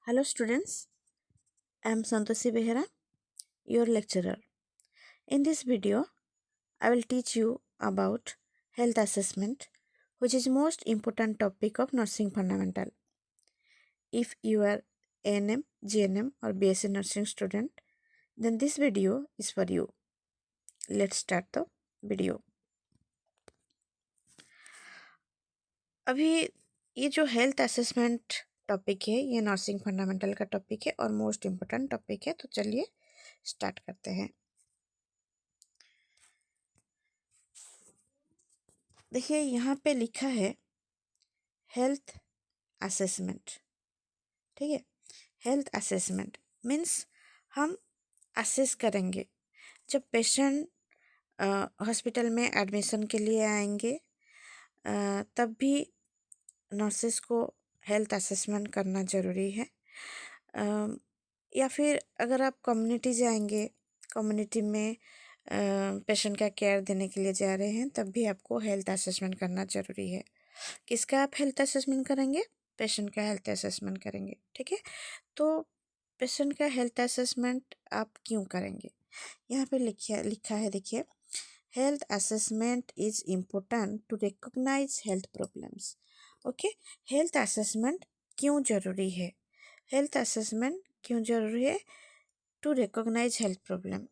Hello students, I am Santoshi Behera, your lecturer. In this video, I will teach you about health assessment, which is most important topic of nursing fundamental. If you are ANM, GNM or BSc nursing student, then this video is for you. Let's start the video. अभी ये जो health assessment topic है ये nursing fundamental का topic है और most important topic है, तो चलिए स्टार्ट करते हैं। देखिए यहाँ पे लिखा है हेल्थ असेसमेंट। ठीक है, हेल्थ असेसमेंट मीन्स हम असेस करेंगे जब पेशेंट हॉस्पिटल में एडमिशन के लिए आएंगे, तब भी नर्सेस को हेल्थ असेसमेंट करना ज़रूरी है। या फिर अगर आप कम्युनिटी जाएंगे, कम्युनिटी में पेशेंट का केयर देने के लिए जा रहे हैं, तब भी आपको हेल्थ असेसमेंट करना ज़रूरी है। किसका आप हेल्थ असेसमेंट करेंगे? पेशेंट का हेल्थ असेसमेंट करेंगे। ठीक है, तो पेशेंट का हेल्थ असेसमेंट आप क्यों करेंगे? यहाँ पे लिखा है, देखिए, health assessment is important to recognise health problems. Okay, health assessment क्यों ज़रूरी है? हेल्थ असेसमेंट क्यों ज़रूरी है? To recognise health problem.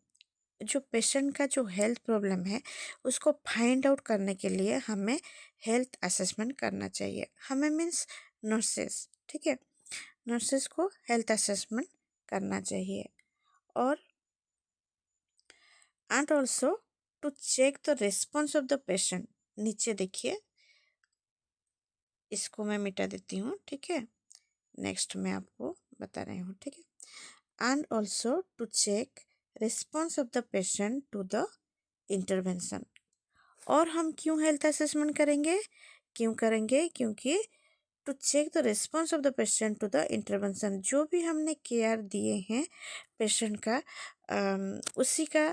जो पेशेंट का जो हेल्थ प्रॉब्लम है उसको फाइंड आउट करने के लिए हमें हेल्थ असेसमेंट करना चाहिए। हमें मीन्स नर्सेस, ठीक है, नर्सेस को हेल्थ असेसमेंट करना चाहिए। और and also to check the response of the patient. नीचे देखिए, इसको मैं मिटा देती हूँ। ठीक है, नेक्स्ट मैं आपको बता रही हूँ। ठीक है, and also to check response of the patient to the intervention. और हम क्यों हेल्थ असेसमेंट करेंगे? क्यों करेंगे? क्योंकि to check the response of the patient to the intervention. जो भी हमने केयर दिए हैं पेशेंट का, उसी का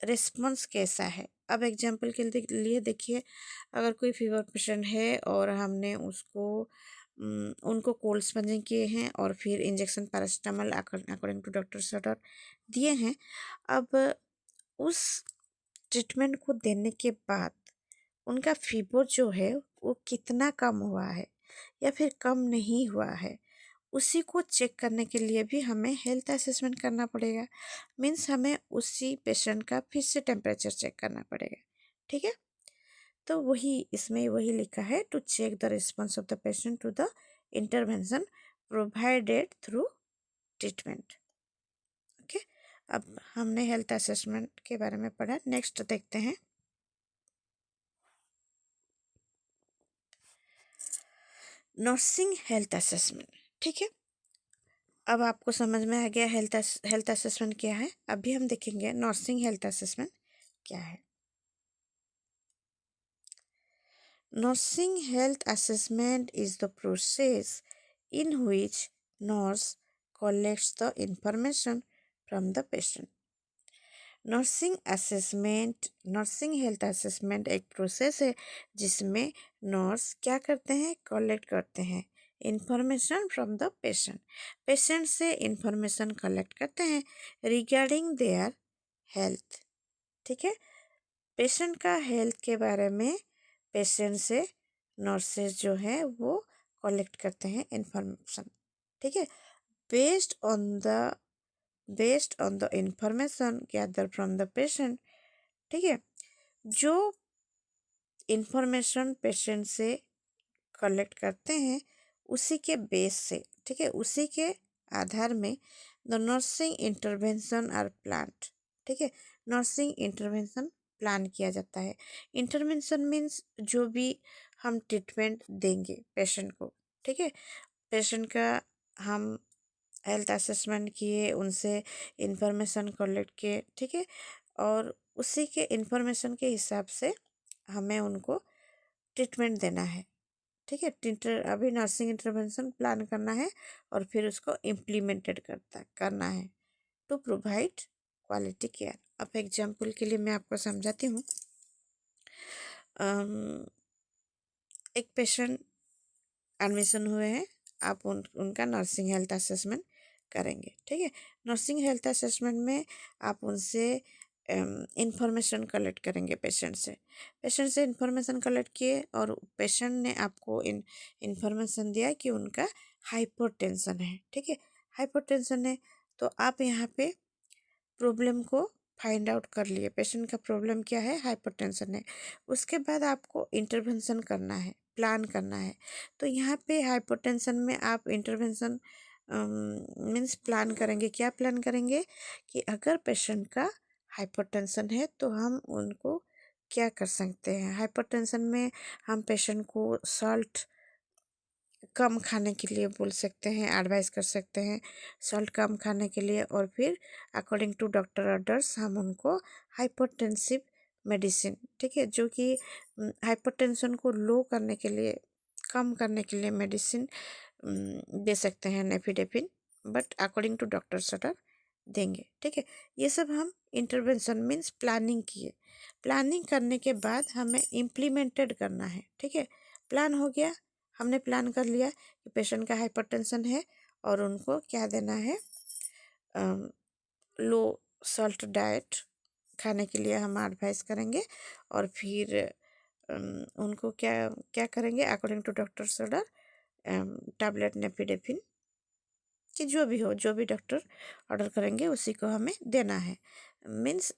रिस्पॉन्स कैसा है। अब एग्जांपल के लिए देखिए, अगर कोई फीवर पेशेंट है और हमने उसको उनको कोल्ड स्पंजिंग किए हैं और फिर injection paracetamol according to doctor's order दिए हैं। अब उस ट्रीटमेंट को देने के बाद उनका फीवर जो है वो कितना कम हुआ है या फिर कम नहीं हुआ है, उसी को चेक करने के लिए भी हमें हेल्थ असेसमेंट करना पड़ेगा। मीन्स हमें उसी पेशेंट का फिर से टेम्परेचर चेक करना पड़ेगा। ठीक है, तो वही इसमें वही लिखा है, to check the response of the patient to the intervention provided through treatment. Okay, अब हमने हेल्थ असेसमेंट के बारे में पढ़ा। नेक्स्ट देखते हैं नर्सिंग हेल्थ असेसमेंट। ठीक है, अब आपको समझ में आ गया हेल्थ असेसमेंट क्या है। अभी हम देखेंगे नर्सिंग हेल्थ असेसमेंट क्या है। Nursing health assessment is the process in which nurse collects the information from the patient। Nursing health assessment एक प्रोसेस है जिसमें नर्स क्या करते हैं? कलेक्ट करते हैं information from the patient. Patient से इंफॉर्मेशन कलेक्ट करते हैं रिगार्डिंग देयर हेल्थ। ठीक है, पेशेंट का हेल्थ के बारे में पेशेंट से नर्सेज जो है वो कलेक्ट करते हैं इंफॉर्मेशन। ठीक है, based on the information gather from the patient. ठीक है, जो इंफॉर्मेशन पेशेंट से कलेक्ट करते हैं उसी के बेस से, ठीक है, उसी के आधार में the nursing intervention are planned. ठीक है, नर्सिंग इंटरवेंशन प्लान किया जाता है। इंटरवेंशन मीन्स जो भी हम ट्रीटमेंट देंगे पेशेंट को। ठीक है, पेशेंट का हम हेल्थ असेसमेंट किए, उनसे इंफॉर्मेशन कलेक्ट किए। ठीक है, और उसी के इंफॉर्मेशन के हिसाब से हमें उनको ट्रीटमेंट देना है। ठीक है, अभी नर्सिंग इंटरवेंशन प्लान करना है और फिर उसको इम्प्लीमेंटेड करना है टू प्रोवाइड क्वालिटी केयर। अब एग्जाम्पल के लिए मैं आपको समझाती हूँ। एक पेशेंट एडमिशन हुए हैं, आप उनका नर्सिंग हेल्थ असेसमेंट करेंगे। ठीक है, नर्सिंग हेल्थ असेसमेंट में आप उनसे इंफॉर्मेशन कलेक्ट करेंगे पेशेंट से इंफॉर्मेशन कलेक्ट किए और पेशेंट ने आपको इंफॉर्मेशन दिया कि उनका हाइपरटेंशन है। ठीक है, हाइपरटेंशन है तो आप यहाँ पे प्रॉब्लम को फाइंड आउट कर लिए, पेशेंट का प्रॉब्लम क्या है, हाइपरटेंशन है। उसके बाद आपको इंटरवेंशन करना है, प्लान करना है। तो यहाँ पे हाइपरटेंशन में आप इंटरवेंशन मीन्स प्लान करेंगे। क्या प्लान करेंगे कि अगर पेशेंट का हाइपरटेंशन है तो हम उनको क्या कर सकते हैं। हाइपरटेंशन में हम पेशेंट को सॉल्ट कम खाने के लिए बोल सकते हैं, एडवाइस कर सकते हैं सॉल्ट कम खाने के लिए। और फिर अकॉर्डिंग टू डॉक्टर ऑर्डर्स हम उनको हाइपरटेंसिव मेडिसिन, ठीक है, जो कि हाइपरटेंशन को लो करने के लिए, कम करने के लिए मेडिसिन दे सकते हैं, nifedipine, but according to doctor's order देंगे। ठीक है, ये सब हम इंटरवेंशन मीन्स प्लानिंग किए। प्लानिंग करने के बाद हमें इम्प्लीमेंटेड करना है। ठीक है, प्लान हो गया, हमने प्लान कर लिया कि पेशेंट का हाइपरटेंशन है और उनको क्या देना है, लो सॉल्ट डाइट खाने के लिए हम एडवाइस करेंगे। और फिर उनको क्या क्या करेंगे according to doctor's order, tablet nifedipine कि जो भी हो, जो भी डॉक्टर ऑर्डर करेंगे उसी को हमें देना है, मीन्स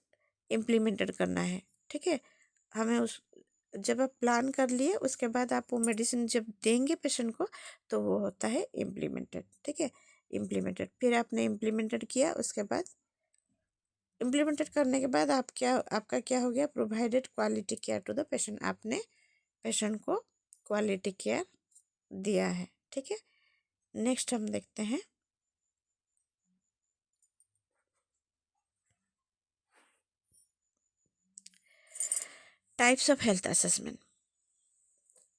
इम्प्लीमेंटेड करना है। ठीक है, हमें उस जब आप प्लान कर लिए उसके बाद आप वो मेडिसिन जब देंगे पेशेंट को तो वो होता है इम्प्लीमेंटेड। ठीक है, इम्प्लीमेंटेड, फिर आपने इम्प्लीमेंटेड किया, उसके बाद इम्प्लीमेंटेड करने के बाद आपका क्या हो गया, provided quality care to the patient, आपने पेशेंट को क्वालिटी केयर दिया है। ठीक है, नेक्स्ट हम देखते हैं टाइप्स ऑफ हेल्थ असेसमेंट।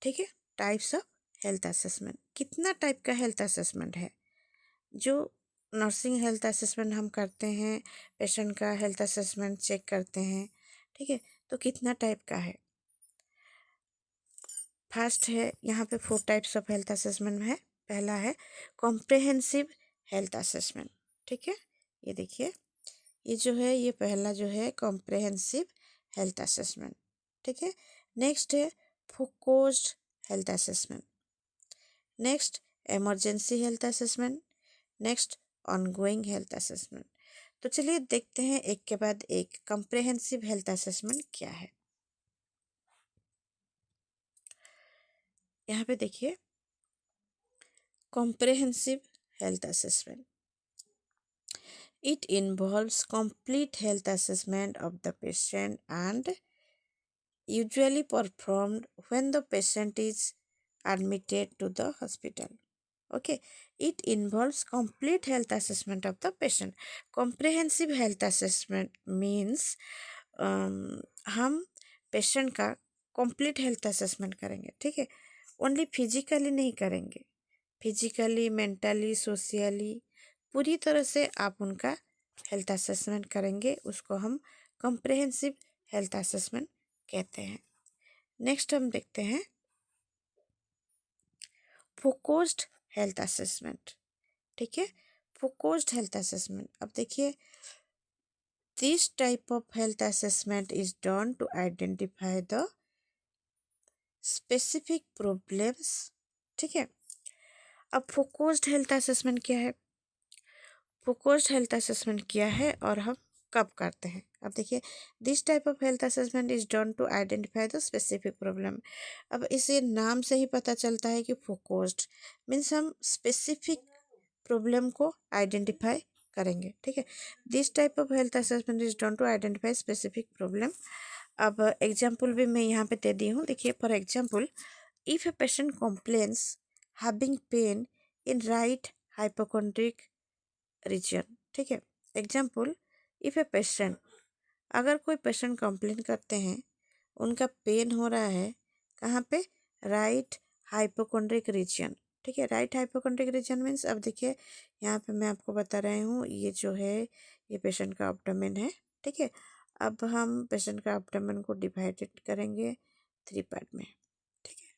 ठीक है, टाइप्स ऑफ हेल्थ असेसमेंट, कितना टाइप का हेल्थ असेसमेंट है। जो नर्सिंग हेल्थ असेसमेंट हम करते हैं, पेशेंट का हेल्थ असेसमेंट चेक करते हैं। ठीक है, तो कितना टाइप का है। फर्स्ट है, यहाँ पे 4 टाइप्स ऑफ हेल्थ असेसमेंट है। पहला है कॉम्प्रिहेंसिव हेल्थ असेसमेंट। ठीक है, ये देखिए, ये जो है, ये पहला जो है कॉम्प्रिहेंसिव हेल्थ असेसमेंट। ठीक है, नेक्स्ट है focused health assessment, next emergency health assessment, next ongoing health assessment. तो चलिए देखते हैं एक के बाद एक कॉम्प्रिहेंसिव हेल्थ असेसमेंट क्या है। यहाँ पे देखिए, comprehensive health assessment, it involves complete health assessment of the patient and usually performed when the patient is admitted to the hospital. Okay, it involves complete health assessment of the patient. Comprehensive health assessment means हम patient का complete health assessment करेंगे। ठीक है, only physically नहीं करेंगे, physically, mentally, socially, पूरी तरह से आप उनका हेल्थ असेसमेंट करेंगे, उसको हम कॉम्प्रिहेंसिव हेल्थ असेसमेंट कहते हैं। नेक्स्ट हम देखते हैं फोकस्ड हेल्थ असेसमेंट। ठीक है, फोकस्ड हेल्थ असेसमेंट, अब देखिए, this type of health assessment is done to identify the specific problems. ठीक है, अब फोकस्ड हेल्थ असेसमेंट क्या है, फोकस्ड हेल्थ असेसमेंट क्या है और हम कब करते हैं। अब देखिए, this type of health assessment is done to identify the specific problem. अब इसे नाम से ही पता चलता है कि फोकस्ड मीन्स हम स्पेसिफिक प्रॉब्लम को आइडेंटिफाई करेंगे। ठीक है, this type of health assessment is done to identify specific problem. अब एग्जाम्पल भी मैं यहाँ पे दे दी हूँ, देखिए, for example, if a patient complains having pain in right hypochondriac region. ठीक है, एग्जाम्पल, इफ ए पेशेंट, अगर कोई पेशेंट कंप्लेन करते हैं उनका पेन हो रहा है कहाँ पे, राइट हाइपोकोंड्रिक रीजन। ठीक है, राइट हाइपोकोंड्रिक रीजन मीन्स, अब देखिए यहाँ पे मैं आपको बता रही हूँ, ये जो है ये पेशेंट का एब्डोमेन है। ठीक है, अब हम पेशेंट का एब्डोमेन को डिवाइडेड करेंगे 3 पार्ट में। ठीक है,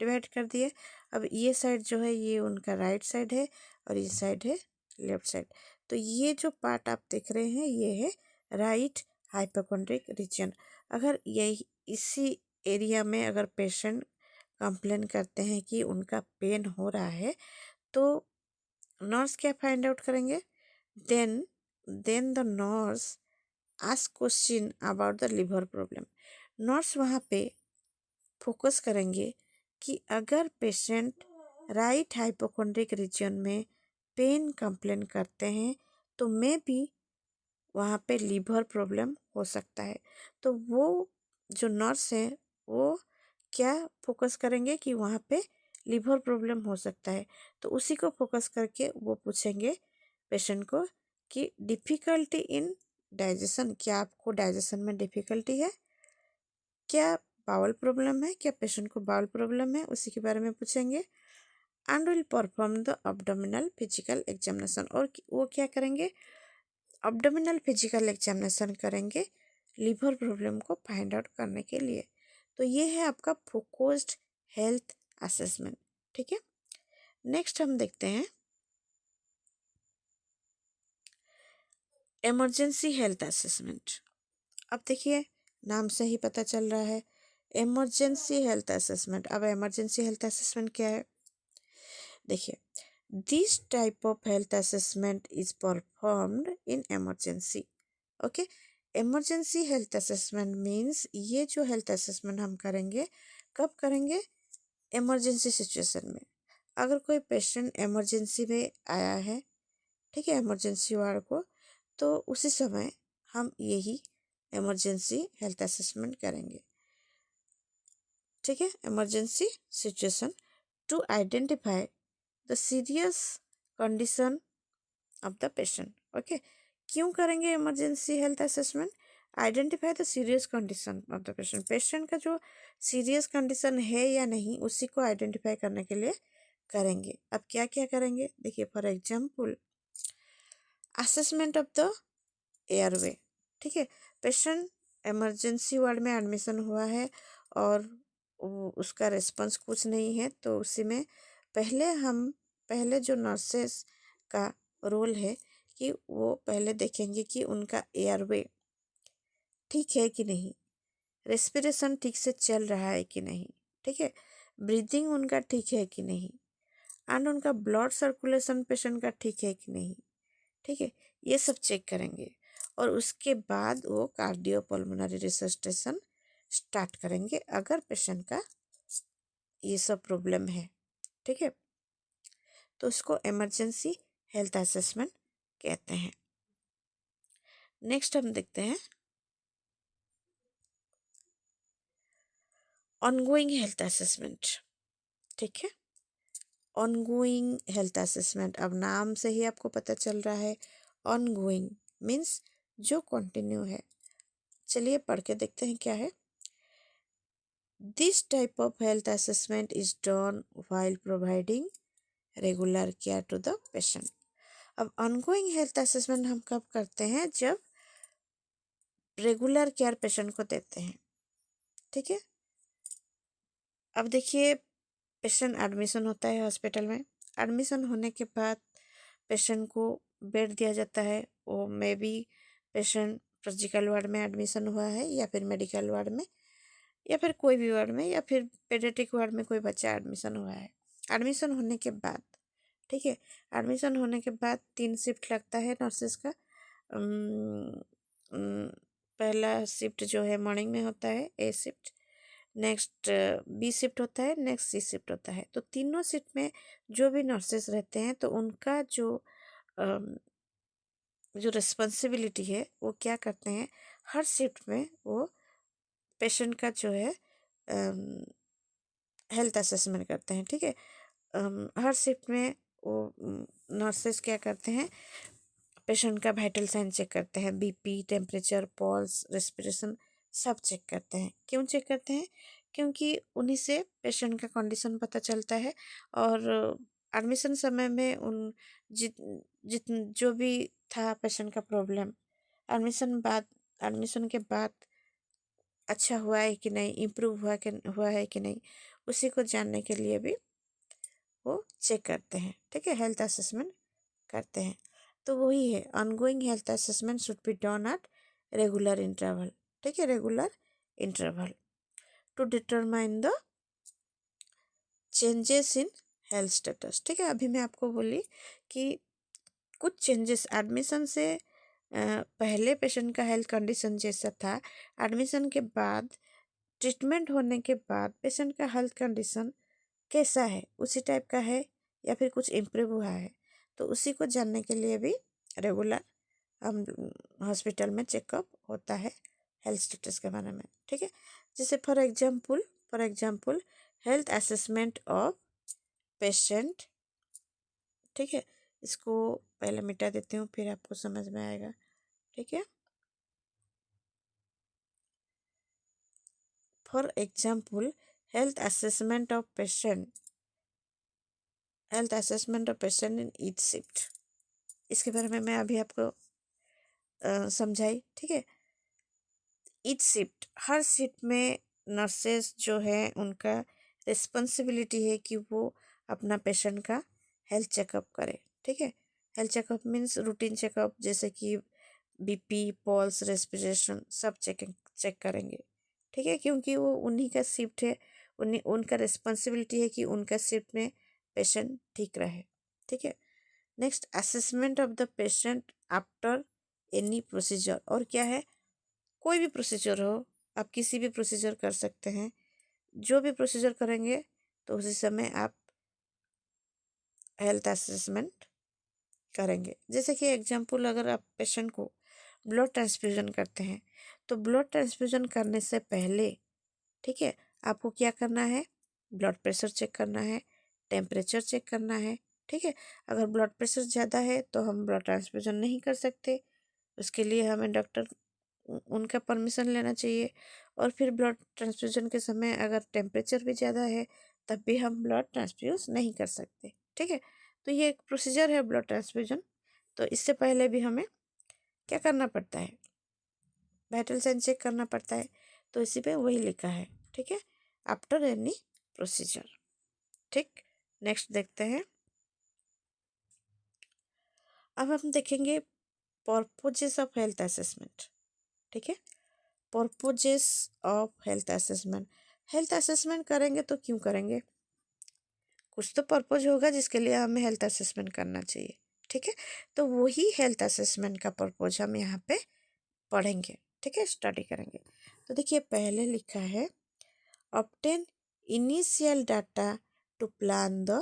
डिवाइड कर दिए। अब ये साइड जो है ये उनका राइट साइड है और ये साइड है लेफ्ट साइड। तो ये जो पार्ट आप देख रहे हैं ये है राइट हाइपोकॉन्ड्रिक रीजन। अगर यही इसी एरिया में अगर पेशेंट कंप्लेन करते हैं कि उनका पेन हो रहा है तो नर्स क्या फाइंड आउट करेंगे, then the nurse ask question about the liver problem. Nurse वहाँ पे फोकस करेंगे कि अगर पेशेंट राइट हाइपोकॉन्ड्रिक रीजन में पेन कंप्लेन करते हैं तो मे बी वहाँ पे लिवर प्रॉब्लम हो सकता है। तो वो जो नर्स है वो क्या फोकस करेंगे कि वहाँ पे लिवर प्रॉब्लम हो सकता है। तो उसी को फोकस करके वो पूछेंगे पेशेंट को कि डिफ़िकल्टी इन डाइजेशन, क्या आपको डाइजेशन में डिफ़िकल्टी है, क्या बाउल प्रॉब्लम है, क्या पेशेंट को बाउल प्रॉब्लम है, उसी के बारे में पूछेंगे। And will perform the abdominal physical examination. और वो क्या करेंगे, अब्डोमिनल फिजिकल एग्जामिनेशन करेंगे लिवर प्रॉब्लम को फाइंड आउट करने के लिए। तो ये है आपका फोकस्ड हेल्थ असेसमेंट। ठीक है, नेक्स्ट हम देखते हैं इमरजेंसी हेल्थ असेसमेंट। अब देखिए नाम से ही पता चल रहा है इमरजेंसी हेल्थ असेसमेंट। अब इमरजेंसी हेल्थ असेसमेंट क्या है, देखिए this type of health assessment is performed in emergency. Okay, emergency health assessment means ये जो हेल्थ असेसमेंट हम करेंगे कब करेंगे, इमरजेंसी सिचुएशन में। अगर कोई पेशेंट इमरजेंसी में आया है, ठीक है, इमरजेंसी वार्ड को, तो उसी समय हम यही इमरजेंसी हेल्थ असेसमेंट करेंगे। ठीक है, emergency situation to identify the serious condition of the patient. Okay, क्यों करेंगे emergency health assessment, identify the serious condition of the patient. Patient का जो सीरियस कंडीशन है या नहीं उसी को आइडेंटिफाई करने के लिए करेंगे। अब क्या क्या करेंगे, देखिए for example assessment of the airway. ठीक है, पेशेंट इमरजेंसी वार्ड में एडमिशन हुआ है और उसका रिस्पॉन्स कुछ नहीं है, तो उसी में पहले जो नर्सेस का रोल है कि वो पहले देखेंगे कि उनका एयरवे ठीक है कि नहीं, रेस्पिरेशन ठीक से चल रहा है कि नहीं, ठीक है, ब्रीदिंग उनका ठीक है कि नहीं, एंड उनका ब्लड सर्कुलेशन पेशेंट का ठीक है कि नहीं। ठीक है, ये सब चेक करेंगे और उसके बाद वो कार्डियोपल्मोनरी रिससिटेशन स्टार्ट करेंगे अगर पेशेंट का ये सब प्रॉब्लम है। ठीक है, तो उसको इमरजेंसी हेल्थ असेसमेंट कहते हैं। नेक्स्ट हम देखते हैं ऑनगोइंग हेल्थ असेसमेंट। ठीक है, ऑनगोइंग हेल्थ असेसमेंट, अब नाम से ही आपको पता चल रहा है ऑनगोइंग मीन्स जो कंटिन्यू है। चलिए पढ़ के देखते हैं क्या है। This type of health assessment is done while providing regular care to the patient. अब ऑनगोइंग हेल्थ असेसमेंट हम कब करते हैं, जब रेगुलर केयर पेशेंट को देते हैं। ठीक है, अब देखिए पेशेंट एडमिशन होता है हॉस्पिटल में, एडमिशन होने के बाद पेशेंट को बेड दिया जाता है। वो may be patient surgical ward में एडमिशन हुआ है या फिर मेडिकल वार्ड में या फिर कोई भी वार्ड में या फिर पेडियाट्रिक वार्ड में कोई बच्चा एडमिशन हुआ है। एडमिशन होने के बाद, ठीक है, एडमिशन होने के बाद 3 शिफ्ट लगता है नर्सेस का। अम, अम, पहला शिफ्ट जो है मॉर्निंग में होता है ए शिफ्ट, नेक्स्ट बी शिफ्ट होता है, नेक्स्ट सी शिफ्ट होता है। तो तीनों शिफ्ट में जो भी नर्सेस रहते हैं तो उनका जो रिस्पॉन्सिबिलिटी है वो क्या करते हैं, हर शिफ्ट में वो पेशेंट का जो है हेल्थ असेसमेंट करते हैं। ठीक है, हर शिफ्ट में वो नर्सेस क्या करते हैं, पेशेंट का वाइटल साइन चेक करते हैं, बीपी, टेम्परेचर, पल्स, रेस्पिरेशन सब चेक करते हैं। क्यों चेक करते हैं, क्योंकि उन्हीं से पेशेंट का कंडीशन पता चलता है। और एडमिशन समय में उन जित जित जो भी था पेशेंट का प्रॉब्लम, एडमिशन के बाद अच्छा हुआ है कि नहीं, इम्प्रूव हुआ है कि नहीं, उसी को जानने के लिए भी वो चेक करते हैं। ठीक है, हेल्थ असेसमेंट करते हैं। तो वही है, ongoing health assessment should be done at regular interval, ठीक है, regular interval to determine the changes in health status, ठीक है। अभी मैं आपको बोली कि कुछ चेंजेस एडमिशन से पहले पेशेंट का हेल्थ कंडीशन जैसा था, एडमिशन के बाद, ट्रीटमेंट होने के बाद पेशेंट का हेल्थ कंडीशन कैसा है, उसी टाइप का है या फिर कुछ इम्प्रूव हुआ है। तो उसी को जानने के लिए भी रेगुलर हम हॉस्पिटल में चेकअप होता है हेल्थ स्टेटस के बारे में, ठीक है। जैसे for example health assessment of patient, ठीक है। इसको पहले मिटा देती हूँ फिर आपको समझ में आएगा, ठीक है। For example health assessment of patient in each shift, इसके बारे में मैं अभी आपको समझाई, ठीक है। ईच शिफ्ट, हर शिफ्ट में नर्सेस जो है उनका रिस्पॉन्सिबिलिटी है कि वो अपना पेशेंट का हेल्थ चेकअप करे, ठीक है। Health checkup means routine checkup, जैसे कि बीपी, पल्स, रेस्पिरेशन सब चेक करेंगे, ठीक है, क्योंकि वो उन्हीं का शिफ्ट है, उनका रिस्पॉन्सिबिलिटी है कि उनका शिफ्ट में पेशेंट ठीक रहे, ठीक है। Next, assessment of the patient after any procedure, और क्या है, कोई भी प्रोसीजर हो, आप किसी भी प्रोसीजर कर सकते हैं, जो भी प्रोसीजर करेंगे तो उसी समय आप हेल्थ असेसमेंट करेंगे। जैसे कि एग्जांपल, अगर आप पेशेंट को ब्लड ट्रांसफ्यूजन करते हैं तो ब्लड ट्रांसफ्यूजन करने से पहले, ठीक है, आपको क्या करना है, ब्लड प्रेशर चेक करना है, टेम्परेचर चेक करना है, ठीक है। अगर ब्लड प्रेशर ज़्यादा है तो हम ब्लड ट्रांसफ्यूजन नहीं कर सकते, उसके लिए हमें डॉक्टर उनका परमिशन लेना चाहिए। और फिर ब्लड ट्रांसफ्यूजन के समय अगर टेम्परेचर भी ज़्यादा है तब भी हम ब्लड ट्रांसफ्यूज नहीं कर सकते, ठीक है। तो ये एक प्रोसीजर है ब्लड ट्रांसफ्यूजन। तो इससे पहले भी हमें क्या करना पड़ता है, वाइटल साइन चेक करना पड़ता है। तो इसी पे वही लिखा है, ठीक है, आफ्टर एनी प्रोसीजर, ठीक। नेक्स्ट देखते हैं, अब हम देखेंगे पर्पजेस ऑफ हेल्थ असेसमेंट, ठीक है। पर्पजेस ऑफ हेल्थ असेसमेंट करेंगे तो क्यों करेंगे, कुछ तो पर्पज होगा जिसके लिए हमें हेल्थ असेसमेंट करना चाहिए, ठीक है। तो वही हेल्थ असेसमेंट का पर्पज हम यहाँ पे पढ़ेंगे, ठीक है, स्टडी करेंगे। तो देखिए पहले लिखा है, obtain initial data to plan the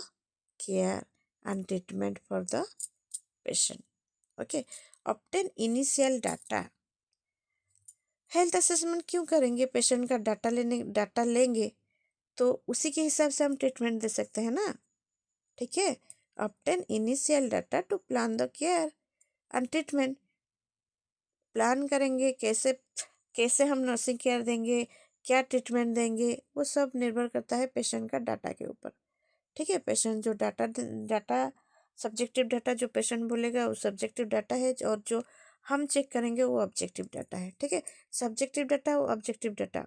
care and treatment for the patient, okay. Obtain initial data, health assessment क्यों करेंगे, पेशेंट का डाटा लेंगे तो उसी के हिसाब से हम ट्रीटमेंट दे सकते हैं ना, ठीक है। Obtain initial data to plan the care and treatment, plan करेंगे कैसे कैसे हम नर्सिंग केयर देंगे, क्या ट्रीटमेंट देंगे, वो सब निर्भर करता है पेशेंट का डाटा के ऊपर, ठीक है। पेशेंट जो डाटा सब्जेक्टिव डाटा जो पेशेंट बोलेगा वो सब्जेक्टिव डाटा है, और जो हम चेक करेंगे वो ऑब्जेक्टिव डाटा है, ठीक है। सब्जेक्टिव डाटा और ऑब्जेक्टिव डाटा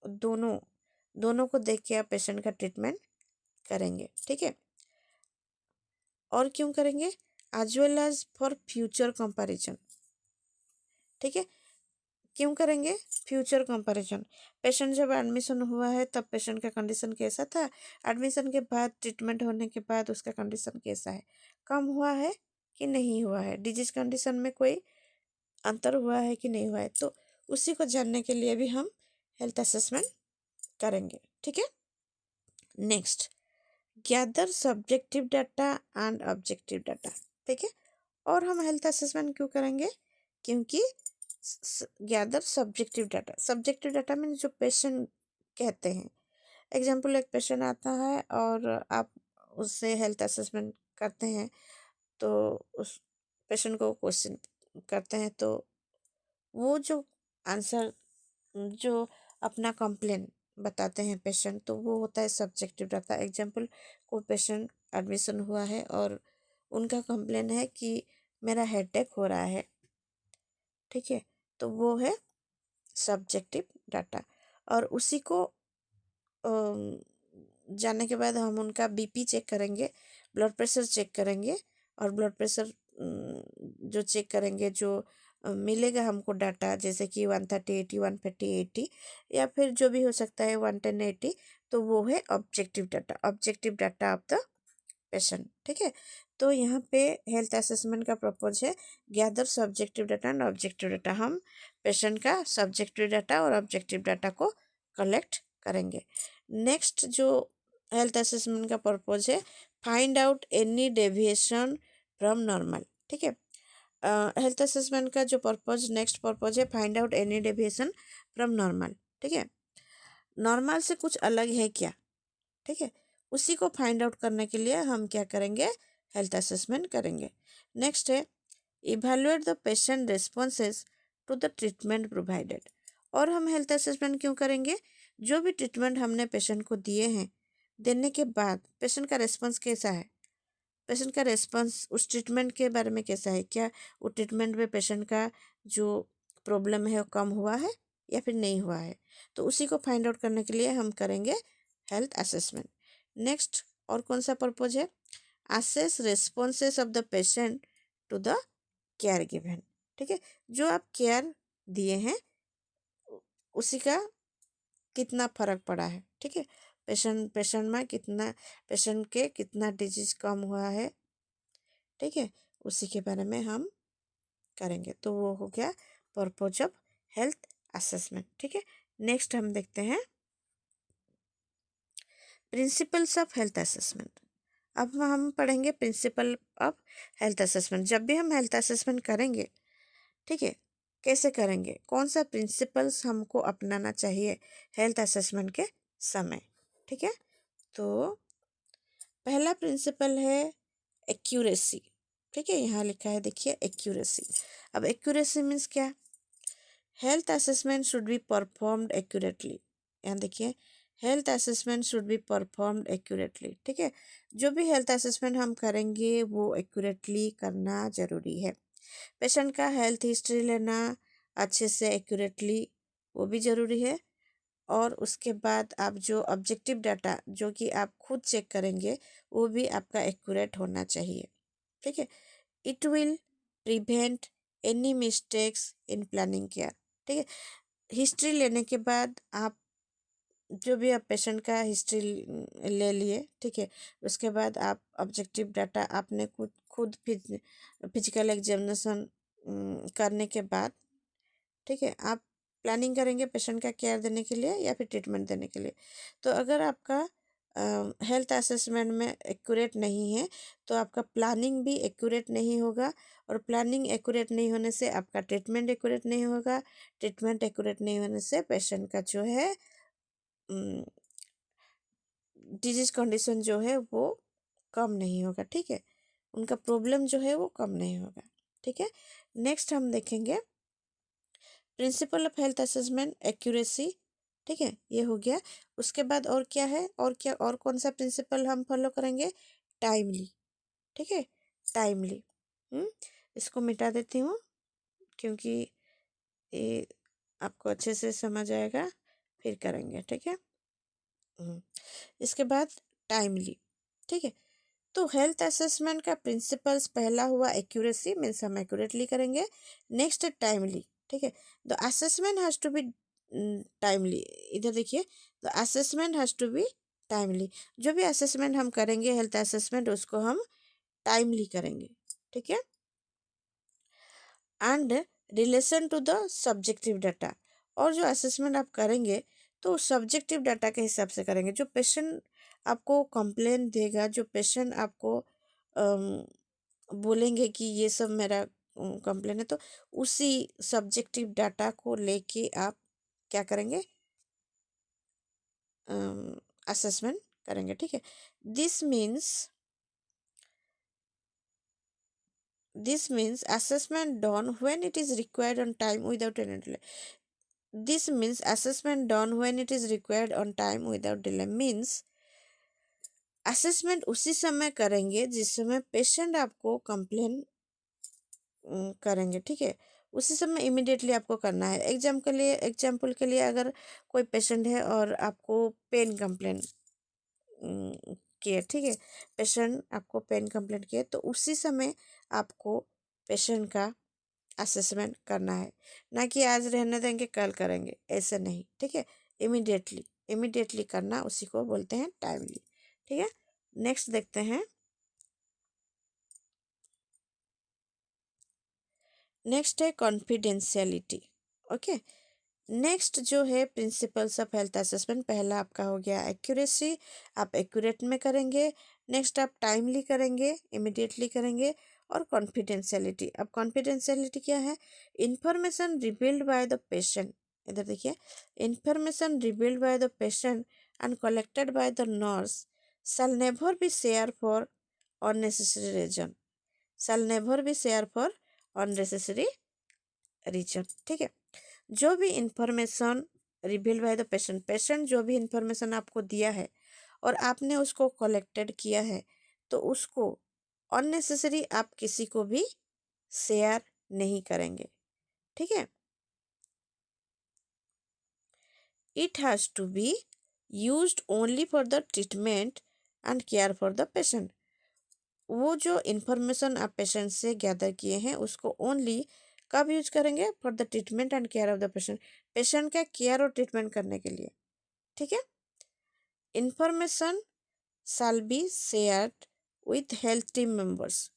दोनों दोनों को देख के आप पेशेंट का ट्रीटमेंट करेंगे, ठीक है। और क्यों करेंगे, as well as for future comparison, ठीक है। क्यों करेंगे, फ्यूचर कंपैरिजन, पेशेंट जब एडमिशन हुआ है तब पेशेंट का कंडीशन कैसा था, एडमिशन के बाद ट्रीटमेंट होने के बाद उसका कंडीशन कैसा है, कम हुआ है कि नहीं हुआ है, डिजीज कंडीशन में कोई अंतर हुआ है कि नहीं हुआ है। तो उसी को जानने के लिए भी हम हेल्थ असेसमेंट करेंगे, ठीक है। Next, gather subjective data and objective data, ठीक है। और हम हेल्थ असेसमेंट क्यों करेंगे, क्योंकि गैदर सब्जेक्टिव डाटा मीन जो पेशेंट कहते हैं। एग्जाम्पल, एक पेशेंट आता है और आप उससे हेल्थ असेसमेंट करते हैं, तो उस पेशेंट को क्वेश्चन करते हैं, तो वो जो आंसर, जो अपना कंप्लेन बताते हैं पेशेंट, तो वो होता है सब्जेक्टिव डाटा। एग्जाम्पल, कोई पेशेंट एडमिशन हुआ है और उनका कंप्लेन है कि मेरा हेडेक हो रहा है, ठीक है, तो वो है सब्जेक्टिव डाटा। और उसी को जानने के बाद हम उनका बीपी चेक करेंगे, ब्लड प्रेशर चेक करेंगे, और ब्लड प्रेशर जो चेक करेंगे, जो मिलेगा हमको डाटा, जैसे कि 130/80, 150/80 या फिर जो भी हो सकता है 110/80, तो वो है objective data of the patient. ठीक है, तो यहाँ पे हेल्थ असेसमेंट का पर्पज है gather subjective data and objective data. हम पेशेंट का सब्जेक्टिव डाटा और ऑब्जेक्टिव डाटा को कलेक्ट करेंगे। नेक्स्ट जो हेल्थ असेसमेंट का पर्पज है, find out any deviation from normal. ठीक है, हेल्थ असेसमेंट का जो पर्पज, नेक्स्ट पर्पज है find out any deviation from normal. ठीक है, नॉर्मल से कुछ अलग है क्या, ठीक है, उसी को फाइंड आउट करने के लिए हम क्या करेंगे, हेल्थ असेसमेंट करेंगे। नेक्स्ट है evaluate the patient responses to the treatment provided. और हम हेल्थ असेसमेंट क्यों करेंगे, जो भी ट्रीटमेंट हमने पेशेंट को दिए हैं, देने के बाद पेशेंट का रिस्पॉन्स कैसा है, पेशेंट का रिस्पॉन्स उस ट्रीटमेंट के बारे में कैसा है, क्या वो ट्रीटमेंट में पेशेंट का जो प्रॉब्लम है वो कम हुआ है या फिर नहीं हुआ है, तो उसी को फाइंड आउट करने के लिए हम करेंगे हेल्थ असेसमेंट। नेक्स्ट और कौन सा पर्पज है, assess responses of the patient to the care given. ठीक है, जो आप केयर दिए हैं उसी का कितना फर्क पड़ा है। ठीक है, पेशेंट में कितना, पेशेंट के कितना डिजीज कम हुआ है, ठीक है, उसी के बारे में हम करेंगे। तो वो हो गया पर्पज ऑफ हेल्थ असेसमेंट। ठीक है, नेक्स्ट हम देखते हैं प्रिंसिपल्स ऑफ हेल्थ असेसमेंट। अब हम पढ़ेंगे प्रिंसिपल ऑफ हेल्थ असेसमेंट। जब भी हम हेल्थ असेसमेंट करेंगे, ठीक है, कैसे करेंगे, कौन सा प्रिंसिपल्स हमको अपनाना चाहिए हेल्थ असेसमेंट के समय। ठीक है, तो पहला प्रिंसिपल है एक्यूरेसी। ठीक है, यहाँ लिखा है देखिए एक्यूरेसी। अब एक्यूरेसी मीन्स क्या, health assessment should be performed accurately. यहाँ देखिए health assessment should be performed accurately. ठीक है, जो भी हेल्थ असेसमेंट हम करेंगे वो एक्यूरेटली करना ज़रूरी है। पेशेंट का हेल्थ हिस्ट्री लेना अच्छे से एक्यूरेटली, वो भी ज़रूरी है। और उसके बाद आप जो ऑब्जेक्टिव डाटा जो कि आप खुद चेक करेंगे वो भी आपका एक्यूरेट होना चाहिए। ठीक है, it will prevent any mistakes in planning care. ठीक है, हिस्ट्री लेने के बाद आप जो भी आप पेशेंट का हिस्ट्री ले लिए, ठीक है, उसके बाद आप ऑब्जेक्टिव डाटा आपने खुद फिजिकल एग्जामिनेशन करने के बाद, ठीक है, आप प्लानिंग करेंगे पेशेंट का केयर देने के लिए या फिर ट्रीटमेंट देने के लिए। तो अगर आपका हेल्थ असेसमेंट में एक्यूरेट नहीं है तो आपका प्लानिंग भी एक्यूरेट नहीं होगा, और प्लानिंग एक्यूरेट नहीं होने से आपका ट्रीटमेंट एक्यूरेट नहीं होगा, ट्रीटमेंट एक्यूरेट नहीं होने से पेशेंट का जो है डिजीज कंडीशन जो है वो कम नहीं होगा। ठीक है, उनका प्रॉब्लम जो है वो कम नहीं होगा। ठीक है, नेक्स्ट हम देखेंगे principle of health assessment accuracy. ठीक है, ये हो गया। उसके बाद और क्या है, और क्या, और कौन सा प्रिंसिपल हम फॉलो करेंगे, टाइमली। ठीक है, टाइमली। इसको मिटा देती हूँ क्योंकि ये आपको अच्छे से समझ आएगा, फिर करेंगे। ठीक है, इसके बाद टाइमली। ठीक है, तो हेल्थ असेसमेंट का प्रिंसिपल्स पहला हुआ एक्यूरेसी, मीन्स हम एक्यूरेटली करेंगे। नेक्स्ट है टाइमली। ठीक है, the assessment has to be timely. इधर देखिए, the assessment has to be timely. जो भी असेसमेंट हम करेंगे हेल्थ असेसमेंट, उसको हम टाइमली करेंगे। ठीक है, and relation to the subjective data. और जो असेसमेंट आप करेंगे तो सब्जेक्टिव डाटा के हिसाब से करेंगे। जो पेशेंट आपको कंप्लेन देगा, जो पेशेंट आपको बोलेंगे कि ये सब मेरा कंप्लेन है, तो उसी सब्जेक्टिव डाटा को लेके आप क्या करेंगे, असेसमेंट करेंगे। ठीक है, this means assessment done when it is required on time without any delay. This means assessment done when it is required on time without delay means assessment उसी समय करेंगे जिस समय पेशेंट आपको कंप्लेन करेंगे। ठीक है, उसी समय इमिडिएटली आपको करना है। एग्जाम्पल के लिए अगर कोई पेशेंट है और आपको पेन कंप्लेन केयर, ठीक है। पेशेंट आपको पेन कंप्लेंट किया तो उसी समय आपको पेशेंट का असेसमेंट करना है, ना कि आज रहने देंगे कल करेंगे, ऐसे नहीं, ठीक है। इमीडिएटली करना, उसी को बोलते हैं टाइमली, ठीक है। नेक्स्ट देखते हैं, नेक्स्ट है कॉन्फिडेंशियलिटी। ओके, नेक्स्ट जो है प्रिंसिपल्स ऑफ हेल्थ असेसमेंट, पहला आपका हो गया एक्यूरेसी, आप एक्यूरेट में करेंगे। नेक्स्ट आप टाइमली करेंगे, इमिडिएटली करेंगे। और कॉन्फिडेंशियलिटी, अब कॉन्फिडेंशियलिटी क्या है? Information revealed by the patient, इधर देखिए, information revealed by the patient and collected by the nurse shall never be share for unnecessary reason, shall never be share for unnecessary reason, ठीक है। जो भी information reveal by the patient, patient जो भी information आपको दिया है और आपने उसको कलेक्टेड किया है, तो उसको अननेसेसरी आप किसी को भी शेयर नहीं करेंगे, ठीक है। It has to be used only for the treatment and care for the patient. वो जो इंफॉर्मेशन आप पेशेंट से गैदर किए हैं उसको ओनली कब यूज करेंगे? For the treatment and care of the patient, patient का केयर और ट्रीटमेंट करने के लिए, ठीक है। Information shall be shared with health team members,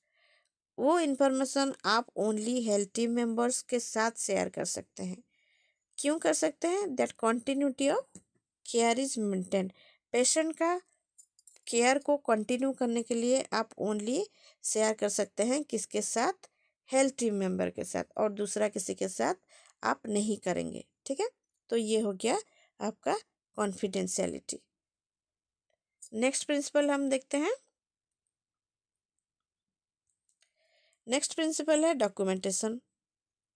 वो इंफॉर्मेशन आप ओनली हेल्थ टीम मेंबर्स के साथ शेयर कर सकते हैं। क्यों कर सकते हैं? That continuity of care is maintain, patient का केयर को कंटिन्यू करने के लिए आप ओनली शेयर कर सकते हैं, किसके साथ? हेल्थ टीम मेंबर के साथ, और दूसरा किसी के साथ आप नहीं करेंगे, ठीक है। तो ये हो गया आपका कॉन्फिडेंशियलिटी। नेक्स्ट प्रिंसिपल हम देखते हैं, नेक्स्ट प्रिंसिपल है डॉक्यूमेंटेशन,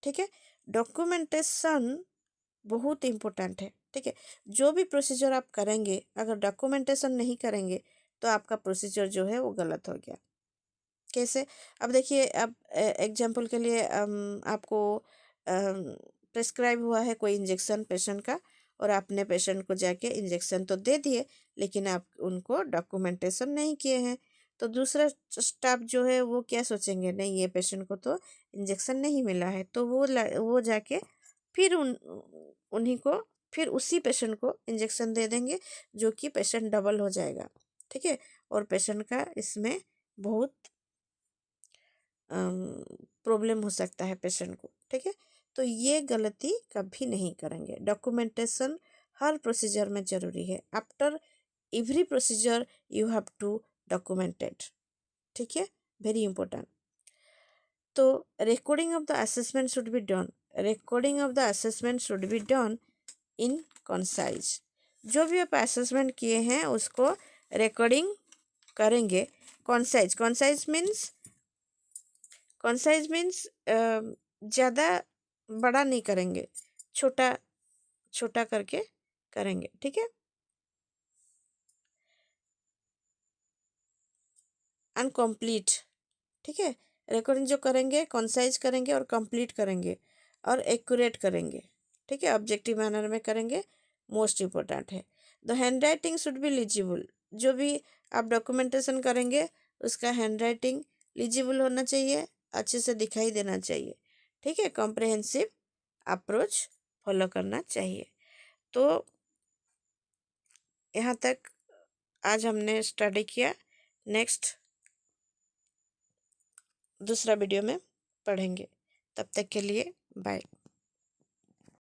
ठीक है। डॉक्यूमेंटेशन बहुत इम्पोर्टेंट है, ठीक है। जो भी प्रोसीजर आप करेंगे, अगर डॉक्यूमेंटेशन नहीं करेंगे तो आपका प्रोसीजर जो है वो गलत हो गया। कैसे? अब देखिए, अब एग्जाम्पल के लिए आपको प्रेस्क्राइब हुआ है कोई इंजेक्शन पेशेंट का, और आपने पेशेंट को जाके इंजेक्शन तो दे दिए, लेकिन आप उनको डॉक्यूमेंटेशन नहीं किए हैं, तो दूसरा स्टाफ जो है वो क्या सोचेंगे? नहीं, ये पेशेंट को तो इंजेक्शन नहीं मिला है, तो वो जाके फिर उन्हीं को, फिर उसी पेशेंट को इंजेक्शन दे देंगे, जो कि पेशेंट डबल हो जाएगा, ठीक है। और पेशेंट का इसमें बहुत प्रॉब्लम हो सकता है पेशेंट को, ठीक है। तो ये गलती कभी नहीं करेंगे। डॉक्यूमेंटेशन हर प्रोसीजर में ज़रूरी है। After every procedure you have to documented, ठीक है, वेरी इंपॉर्टेंट। तो recording of the assessment should be done, recording of the assessment should be done in concise. जो भी आप असेसमेंट किए हैं उसको रिकॉर्डिंग करेंगे। Concise, concise means, concise means ज़्यादा बड़ा नहीं करेंगे, छोटा छोटा करके करेंगे, ठीक है। अनकम्प्लीट, ठीक है। रिकॉर्डिंग जो करेंगे कंसाइज करेंगे और कंप्लीट करेंगे और एक्यूरेट करेंगे, ठीक है, ऑब्जेक्टिव मैनर में करेंगे, मोस्ट इम्पोर्टेंट है। The hand writing should be legible, जो भी आप डॉक्यूमेंटेशन करेंगे उसका हैंड राइटिंग लीजिबल होना चाहिए, अच्छे से दिखाई देना चाहिए, ठीक है। कॉम्प्रहेंसिव अप्रोच फॉलो करना चाहिए। तो यहाँ तक आज हमने स्टडी किया, नेक्स्ट दूसरा वीडियो में पढ़ेंगे। तब तक के लिए बाय।